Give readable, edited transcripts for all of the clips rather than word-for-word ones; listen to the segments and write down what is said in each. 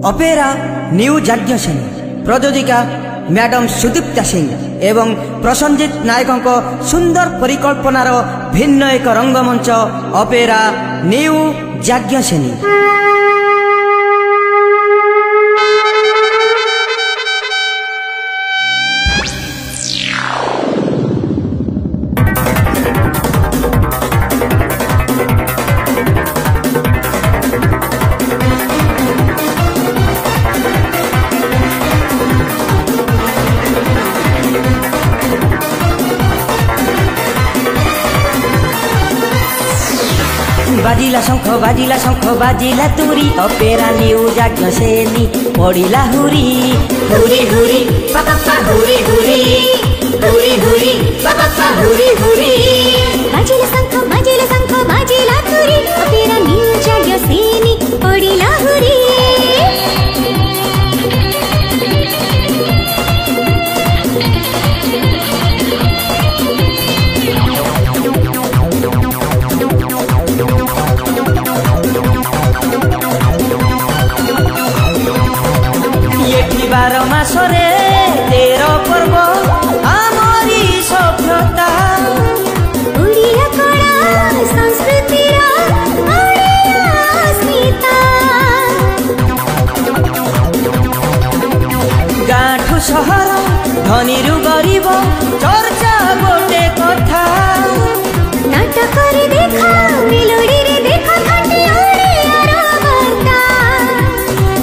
Opera new Yajnaseni प्रयोजिका madam Sudipta Singh एवं प्रसन्नजित नायकों सुंदर परिकल्पनार भिन्न एक रंगमंच अपेरा न्यू यज्ञसेनी। बाजिला शंख बाजिला तुरी अपेरा न्यू यज्ञसेनी पड़िला हुरी हुरी हुरी पापा हुरी हुरी हुरी हुरी पापा हुरी हुरी। बाजिला शंख बाजिला तुरी अपेरा न्यू यज्ञसेनी पड़िला हुरी। बार मासरे 13 पर्व आमरी सभ्यता उड़िया कला संस्कृति अस्मिता गाँठू सहर धनी रु गरीब चर्चा गोटे कथा नाटक रे देखा मेलोडी रे देखा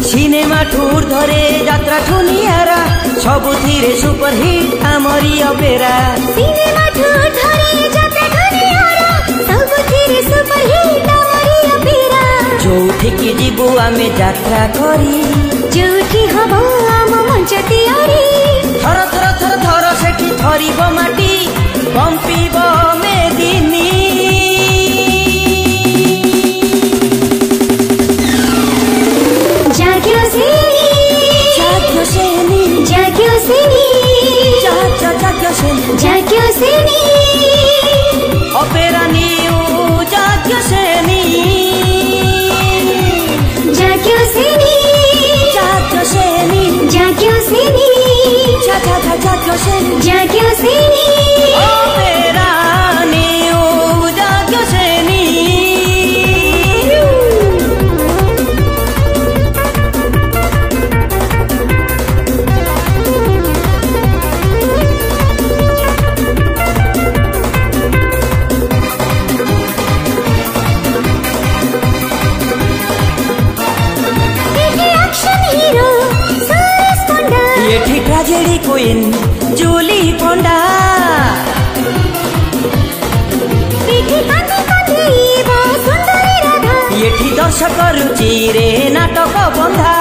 सिनेमा ठूर धरे यात्रा ठुनियारा सबुथिरे सुपरहिट आमरी अपेरा। सिनेमा ठूर धरे यात्रा ठुनियारा सबुथिरे सुपरहिट आमरी अपेरा। जोठिकी जीवु आमे यात्रा करी जोठी हबो आम मंच तैयारी थर थर थर थर सेठी थरिब माटी कंपिब मेदिनी। Yajnaseni opera new Yajnaseni Yajnaseni Yajnaseni Yajnaseni Yajnaseni opera new Yajnaseni. Tragedy queen Julie Panda ये दर्शक रुचि रे नाटक बंधा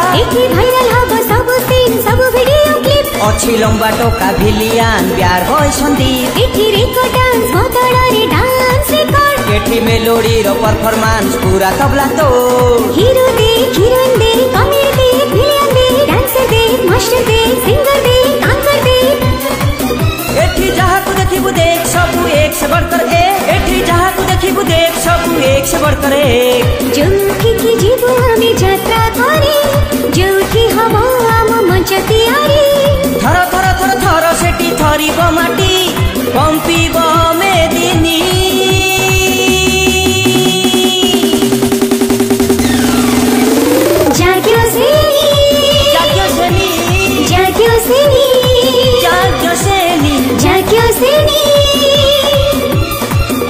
भाइराल हब सब सीन सब वीडियो क्लिप अच्छी लंबा टोका भिलियान प्यार होय संदीप एठी रेको डांस बदल रे डांस कर एठी मेलोडी रो परफॉर्मेंस पूरा तबला तो हीरो दे हीरोइन दे कॉमेडी दे विलेन दे डांसर दे मास्टर दे सिंगर दे एंकर दे एठी जहाँ को देखिबु देख सबु एक से बढ़कर एक एठी जहाँ को देखिबु देख सबु एक से बढ़कर एक। जोठी की जीवु आमे यात्रा करी जोठी हबो आम मंच तैयारी थर थर थर थर सेठी थरिब माटी कंपिब मेदिनी। Yajnaseni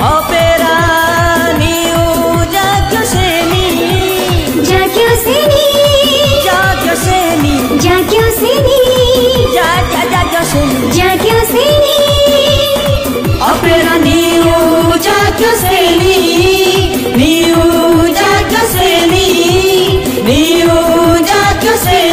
opera new Yajnaseni Yajnaseni Yajnaseni Yajnaseni opera new Yajnaseni new Yajnaseni new Yajnaseni.